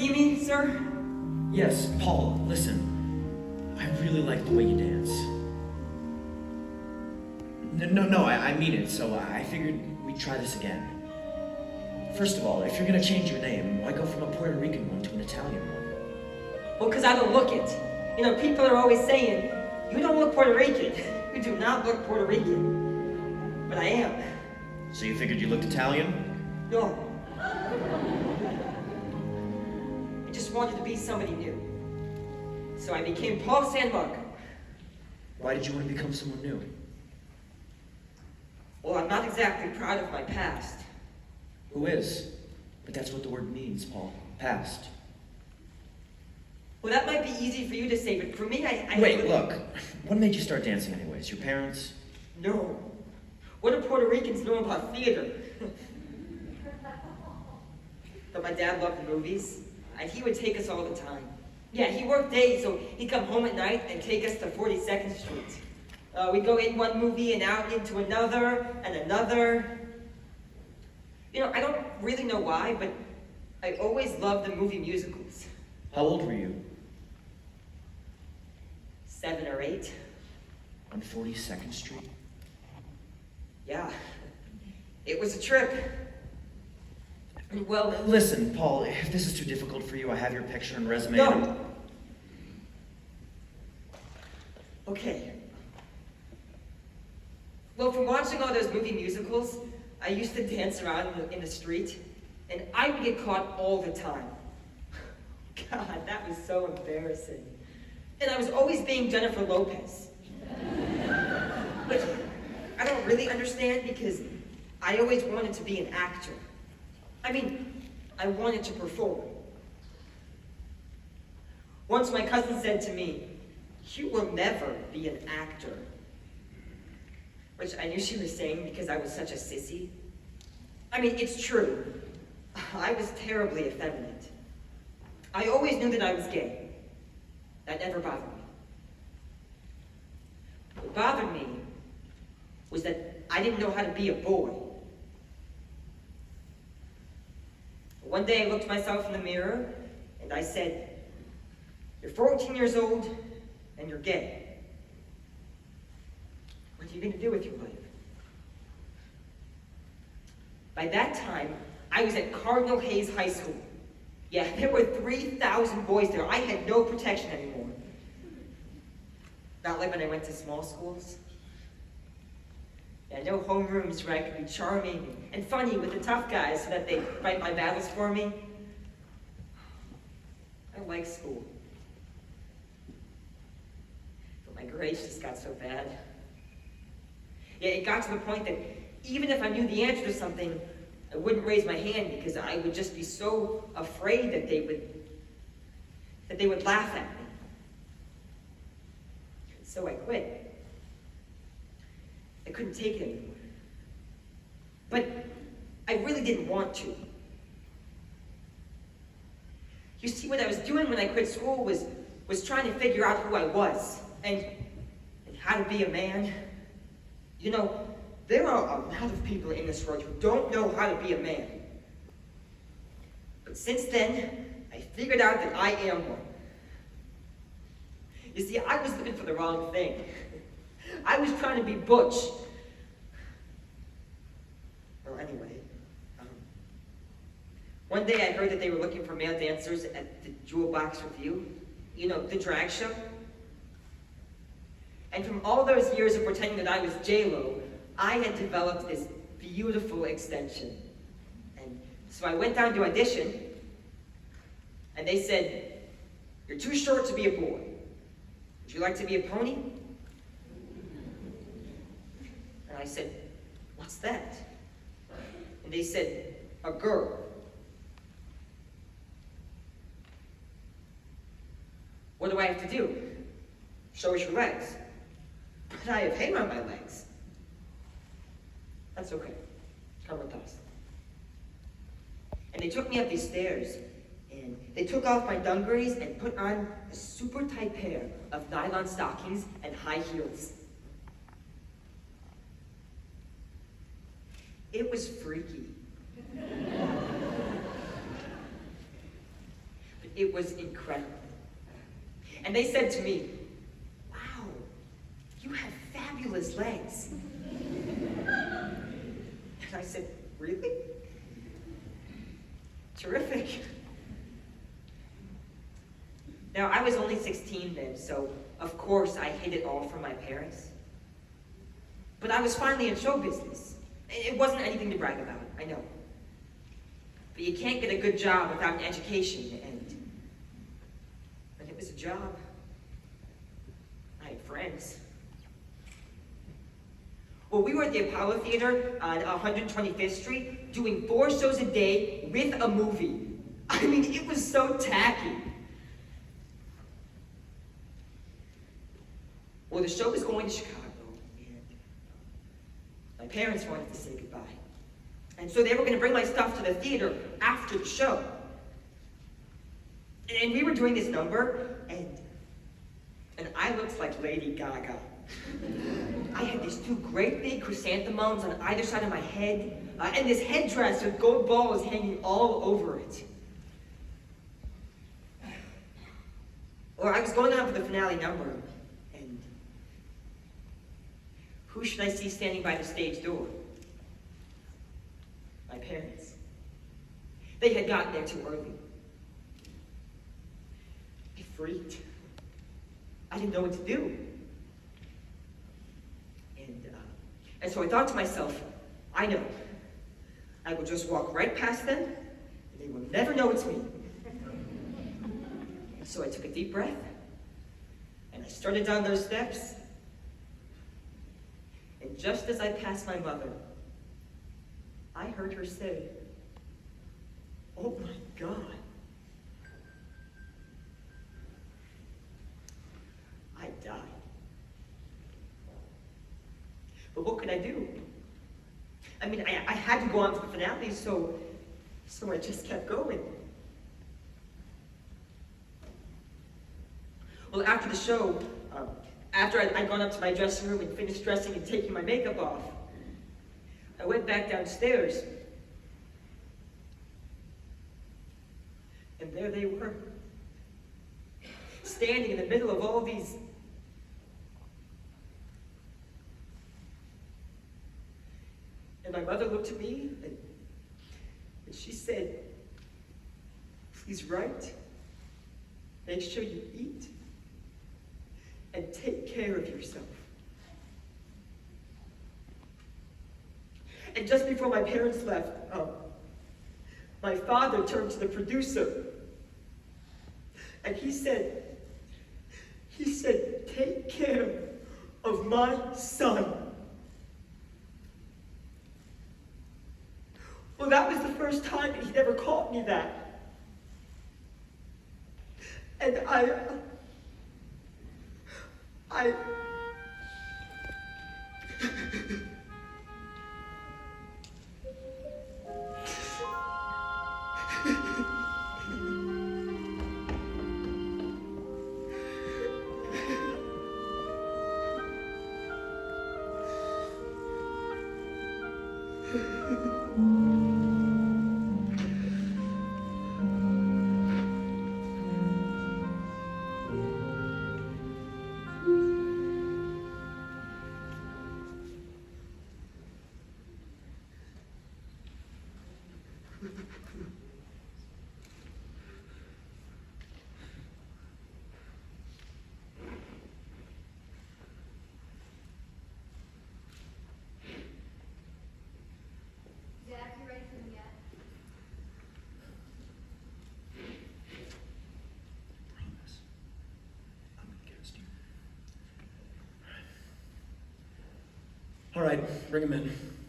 see me, sir? Yes, Paul, listen. I really like the way you dance. No, I mean it, so I figured we'd try this again. First of all, if you're gonna change your name, why go from a Puerto Rican one to an Italian one? Well, because I don't look it. You know, people are always saying, you don't look Puerto Rican. You do not look Puerto Rican. But I am. So you figured you looked Italian? No. I just wanted to be somebody new. So I became Paul San Marco. Why did you want to become someone new? Well, I'm not exactly proud of my past. Who is? But that's what the word means, Paul. Past. Well, that might be easy for you to say, but for me, I Wait, look. What made you start dancing anyways? Your parents? No. What do Puerto Ricans know about theater? But my dad loved movies, and he would take us all the time. Yeah, he worked days, so he'd come home at night and take us to 42nd Street. We'd go in one movie and out into another and another. You know, I don't really know why, but I always loved the movie musicals. How old were you? 7 or 8. On 42nd Street? Yeah. It was a trip. Well, listen, Paul, if this is too difficult for you, I have your picture and resume. No. Okay. Well, from watching all those movie musicals, I used to dance around in the street, and I would get caught all the time. God, that was so embarrassing. And I was always being Jennifer Lopez. But I don't really understand because I always wanted to be an actor. I mean, I wanted to perform. Once my cousin said to me, "You will never be an actor." Which I knew she was saying because I was such a sissy. I mean, it's true. I was terribly effeminate. I always knew that I was gay. That never bothered me. What bothered me was that I didn't know how to be a boy. One day I looked myself in the mirror and I said, "You're 14 years old and you're gay. What are you going to do with your life?" By that time, I was at Cardinal Hayes High School. Yeah, there were 3,000 boys there. I had no protection anymore. Not like when I went to small schools. Yeah, no homerooms where I could be charming and funny with the tough guys so that they'd fight my battles for me. I like school. But my grades just got so bad. Yeah, it got to the point that even if I knew the answer to something, I wouldn't raise my hand because I would just be so afraid that they would laugh at me. So I quit. I couldn't take it anymore. But I really didn't want to. You see, what I was doing when I quit school was trying to figure out who I was and how to be a man. You know, there are a lot of people in this world who don't know how to be a man. But since then, I figured out that I am one. You see, I was looking for the wrong thing. I was trying to be butch. Well, anyway, one day I heard that they were looking for male dancers at the Jewel Box Review. You know, the drag show. And from all those years of pretending that I was J-Lo, I had developed this beautiful extension. And so I went down to audition, and they said, "You're too short to be a boy. Would you like to be a pony?" And I said, "What's that?" And they said, "A girl." What do I have to do? Show us your legs. But I have hair on my legs. That's okay. Come with us. And they took me up these stairs, and they took off my dungarees and put on a super tight pair of nylon stockings and high heels. It was freaky. it was incredible. And they said to me, "Wow, you have fabulous legs." And I said, "Really? Terrific." Now, I was only 16 then, so of course I hid it all from my parents. But I was finally in show business. It wasn't anything to brag about, I know. But you can't get a good job without an education, and it was a job. I had friends. Well, we were at the Apollo Theater on 125th Street doing 4 shows a day with a movie. I mean, it was so tacky. Well, the show was going to Chicago, and my parents wanted to say goodbye. And so they were going to bring my stuff to the theater after the show. And we were doing this number, and I looked like Lady Gaga. I had these 2 great big chrysanthemums on either side of my head, and this headdress with gold balls hanging all over it. Well, I was going on for the finale number, and who should I see standing by the stage door? My parents. They had gotten there too early. I freaked. I didn't know what to do. And so I thought to myself, I know. I will just walk right past them, and they will never know it's me. So I took a deep breath, and I started down those steps. And just as I passed my mother, I heard her say, "Oh my God." I died. But what could I do? I mean, I had to go on to the finale, so I just kept going. Well, after the show, after I'd gone up to my dressing room and finished dressing and taking my makeup off, I went back downstairs, and there they were, standing in the middle of all these And my mother looked at me, and she said, "Please write. Make sure you eat. And take care of yourself." And just before my parents left, my father turned to the producer, and he said, "Take care of my son." Well, that was the first time he'd ever caught me that. And Zach, you ready for them yet? Promise. I'm gonna cast you. All right, bring him in.